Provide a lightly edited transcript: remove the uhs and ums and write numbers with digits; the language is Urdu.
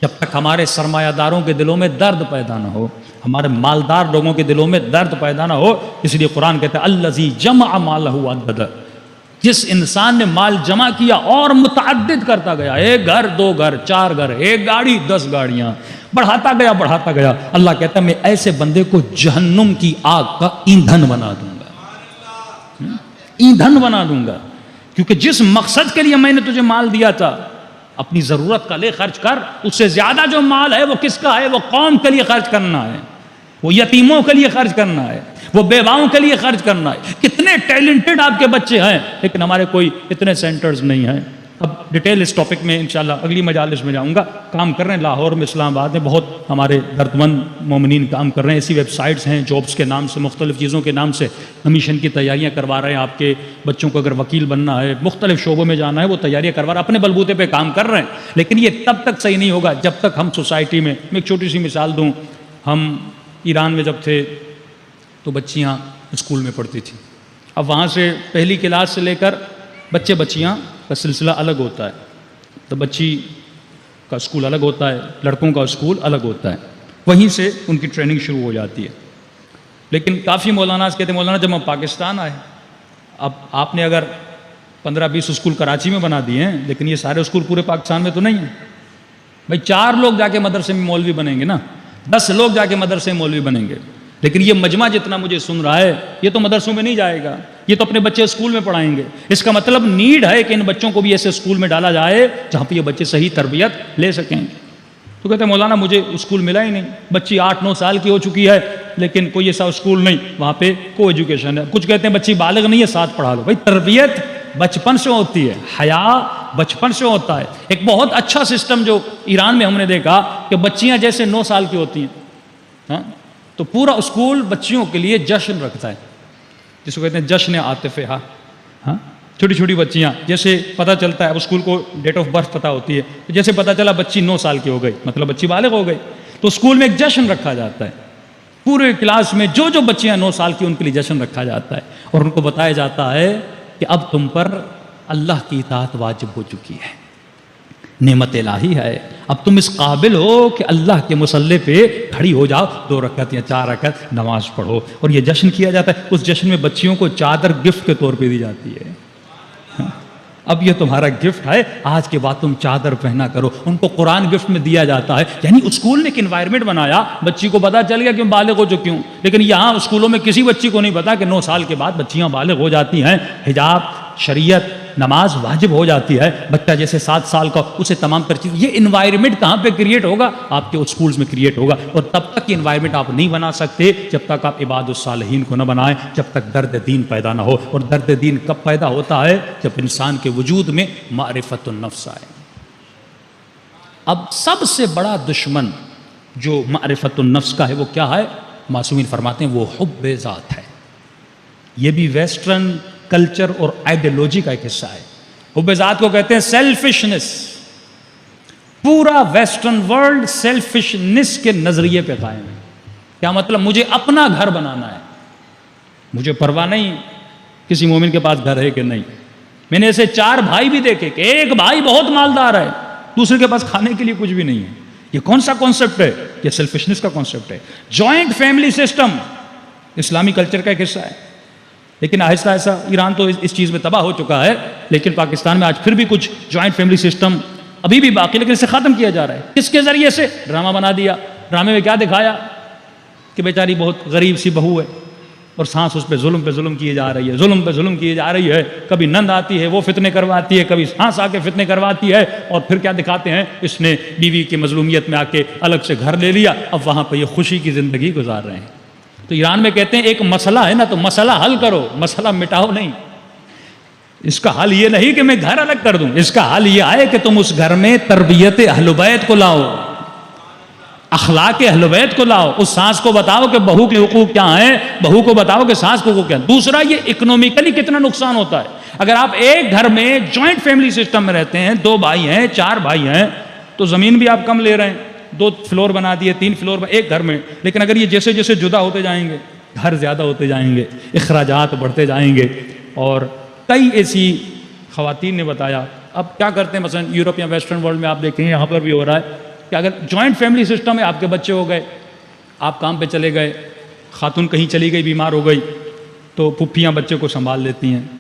جب تک ہمارے سرمایہ داروں کے دلوں میں درد پیدا نہ ہو، ہمارے مالدار لوگوں کے دلوں میں درد پیدا نہ ہو، اس لیے قرآن کہتا ہے الذی جمع مالہ وعدد، جس انسان نے مال جمع کیا اور متعدد کرتا گیا، ایک گھر، دو گھر، چار گھر، ایک گاڑی، 10 گاڑیاں، بڑھاتا گیا، اللہ کہتا ہے میں ایسے بندے کو جہنم کی آگ کا ایندھن بنا دوں گا، ایندھن بنا دوں گا، کیونکہ جس مقصد کے لیے میں نے تجھے مال دیا تھا، اپنی ضرورت کا لے خرچ کر، اس سے زیادہ جو مال ہے وہ کس کا ہے؟ وہ قوم کے لیے خرچ کرنا ہے، وہ یتیموں کے لیے خرچ کرنا ہے، وہ بیواؤں کے لیے خرچ کرنا ہے۔ کتنے ٹیلنٹڈ آپ کے بچے ہیں، لیکن ہمارے کوئی اتنے سینٹرز نہیں ہیں۔ اب ڈیٹیل اس ٹاپک میں انشاءاللہ اگلی مجالس میں جاؤں گا۔ کام کر رہے ہیں لاہور میں، اسلام آباد میں بہت ہمارے دردمند مومنین کام کر رہے ہیں، ایسی ویب سائٹس ہیں جابس کے نام سے، مختلف چیزوں کے نام سے کمیشن کی تیاریاں کروا رہے ہیں۔ آپ کے بچوں کو اگر وکیل بننا ہے، مختلف شعبوں میں جانا ہے، وہ تیاریاں کروا رہے ہیں، اپنے بلبوتے پہ کام کر رہے ہیں، لیکن یہ تب تک صحیح نہیں ہوگا جب تک ہم سوسائٹی میں ایک چھوٹی سی مثال دوں۔ ہم ایران میں جب تھے تو بچیاں اسکول میں پڑھتی تھیں، اب وہاں سے پہلی کلاس سے لے کر بچے بچیاں کا سلسلہ الگ ہوتا ہے، تو بچی کا اسکول الگ ہوتا ہے، لڑکوں کا اسکول الگ ہوتا ہے، وہیں سے ان کی ٹریننگ شروع ہو جاتی ہے۔ لیکن کافی مولاناز کہتے ہیں مولانا جب ہم پاکستان آئے، اب آپ نے اگر 15-20 اسکول کراچی میں بنا دیے ہیں، لیکن یہ سارے اسکول پورے پاکستان میں تو نہیں ہیں۔ بھائی 4 لوگ جا کے مدرسے میں مولوی بنیں گے نا، 10 لوگ جا کے مدرسے میں مولوی بنیں گے، لیکن یہ مجمع جتنا مجھے سن رہا ہے یہ تو مدرسوں میں نہیں جائے گا، یہ تو اپنے بچے اسکول میں پڑھائیں گے۔ اس کا مطلب نیڈ ہے کہ ان بچوں کو بھی ایسے اسکول میں ڈالا جائے جہاں پہ یہ بچے صحیح تربیت لے سکیں۔ تو کہتے ہیں مولانا مجھے اسکول ملا ہی نہیں، بچی 8-9 سال کی ہو چکی ہے لیکن کوئی ایسا اسکول نہیں، وہاں پہ کو ایجوکیشن ہے۔ کچھ کہتے ہیں بچی بالغ نہیں ہے، ساتھ پڑھا لو۔ بھائی تربیت بچپن سے ہوتی ہے، حیا بچپن سے ہوتا ہے۔ ایک بہت اچھا سسٹم جو ایران میں ہم نے دیکھا کہ بچیاں جیسے 9 سال کی ہوتی ہیں تو پورا اسکول بچیوں کے لیے جشن رکھتا ہے، جس کو کہتے ہیں جشن عاطفہ۔ چھوٹی چھوٹی بچیاں، جیسے پتہ چلتا ہے اسکول کو ڈیٹ آف برتھ پتہ ہوتی ہے، جیسے پتہ چلا بچی 9 سال کی ہو گئی مطلب بچی بالغ ہو گئی، تو اسکول میں ایک جشن رکھا جاتا ہے، پورے کلاس میں جو بچیاں 9 سال کی ان کے لیے جشن رکھا جاتا ہے، اور ان کو بتایا جاتا ہے کہ اب تم پر اللہ کی اطاعت واجب ہو چکی ہے، نعمت الہی ہے، اب تم اس قابل ہو کہ اللہ کے مصلی پہ کھڑی ہو جاؤ، 2 رکعت یا 4 رکعت نماز پڑھو۔ اور یہ جشن کیا جاتا ہے، اس جشن میں بچیوں کو چادر گفٹ کے طور پہ دی جاتی ہے۔ اب یہ تمہارا گفٹ ہے، آج کے بعد تم چادر پہنا کرو۔ ان کو قرآن گفٹ میں دیا جاتا ہے، یعنی اسکول نے ایک انوائرمنٹ بنایا، بچی کو پتا چل گیا کہ بالغ ہو چکی ہوں، لیکن یہاں اسکولوں میں کسی بچی کو نہیں پتا کہ 9 سال کے بعد بچیاں بالغ ہو جاتی ہیں، حجاب، شریعت، نماز واجب ہو جاتی ہے۔ بچہ جیسے 7 سال کا، اسے تمام تر چیز، یہ انوائرمنٹ کہاں پہ کریٹ ہوگا؟ آپ کے اسکولز میں کریٹ ہوگا، اور تب تک یہ انوائرمنٹ آپ نہیں بنا سکتے جب تک آپ عباد الصالحین کو نہ بنائیں، جب تک درد دین پیدا نہ ہو۔ اور درد دین کب پیدا ہوتا ہے؟ جب انسان کے وجود میں معرفت النفس آئے۔ اب سب سے بڑا دشمن جو معرفت النفس کا ہے وہ کیا ہے؟ معصومین فرماتے ہیں وہ حب ذات ہے۔ یہ بھی ویسٹرن کلچر اور آئیڈیالوجی کا ایک حصہ ہے۔ حب ذات کو کہتے ہیں سیلفشنس۔ پورا ویسٹرن ورلڈ سیلفشنس کے نظریے پہ قائم ہے۔ کیا مطلب؟ مجھے اپنا گھر بنانا ہے، مجھے پرواہ نہیں کسی مومن کے پاس گھر ہے کہ نہیں۔ میں نے ایسے 4 بھائی بھی دیکھے کہ ایک بھائی بہت مالدار ہے، دوسرے کے پاس کھانے کے لیے کچھ بھی نہیں ہے۔ یہ کون سا کانسیپٹ ہے؟ یہ سیلفشنس کا کانسیپٹ ہے۔ جوائنٹ فیملی سسٹم اسلامی کلچر کا ایک حصہ ہے، لیکن آہستہ آہستہ ایران تو اس چیز میں تباہ ہو چکا ہے، لیکن پاکستان میں آج پھر بھی کچھ جوائنٹ فیملی سسٹم ابھی بھی باقی، لیکن اسے ختم کیا جا رہا ہے۔ کس کے ذریعے سے؟ ڈرامہ بنا دیا۔ ڈرامے میں کیا دکھایا کہ بیچاری بہت غریب سی بہو ہے اور سانس اس پہ ظلم کیے جا رہی ہے، ظلم پہ ظلم کیے جا رہی ہے، کبھی نند آتی ہے وہ فتنے کرواتی ہے، کبھی سانس آ کے فتنے کرواتی ہے، اور پھر کیا دکھاتے ہیں؟ اس نے بیوی کی مظلومیت میں آ کے الگ سے گھر لے لیا، اب وہاں پہ یہ خوشی کی زندگی گزار رہے ہیں۔ تو ایران میں کہتے ہیں ایک مسئلہ ہے نا تو مسئلہ حل کرو، مسئلہ مٹاؤ نہیں۔ اس کا حل یہ نہیں کہ میں گھر الگ کر دوں، اس کا حل یہ ہے کہ تم اس گھر میں تربیت اہل بیت کو لاؤ، اخلاق اہل بیت کو لاؤ۔ اس ساس کو بتاؤ کہ بہو کے حقوق کیا ہیں، بہو کو بتاؤ کہ ساس کے حقوق کیا ہیں۔ دوسرا، یہ اکنومیکلی کتنا نقصان ہوتا ہے۔ اگر آپ ایک گھر میں جوائنٹ فیملی سسٹم میں رہتے ہیں، 2 بھائی ہیں، 4 بھائی ہیں، تو زمین بھی آپ کم لے رہے ہیں، 2 فلور بنا دیے، 3 فلور ایک گھر میں۔ لیکن اگر یہ جیسے جیسے جدا ہوتے جائیں گے، گھر زیادہ ہوتے جائیں گے، اخراجات بڑھتے جائیں گے، اور کئی ایسی خواتین نے بتایا اب کیا کرتے ہیں، مثلا یورپ یا ویسٹرن ورلڈ میں آپ دیکھیں یہاں پر بھی ہو رہا ہے کہ اگر جوائنٹ فیملی سسٹم ہے، آپ کے بچے ہو گئے، آپ کام پہ چلے گئے، خاتون کہیں چلی گئی بیمار ہو گئی، تو پھپھیاں بچے کو سنبھال لیتی ہیں.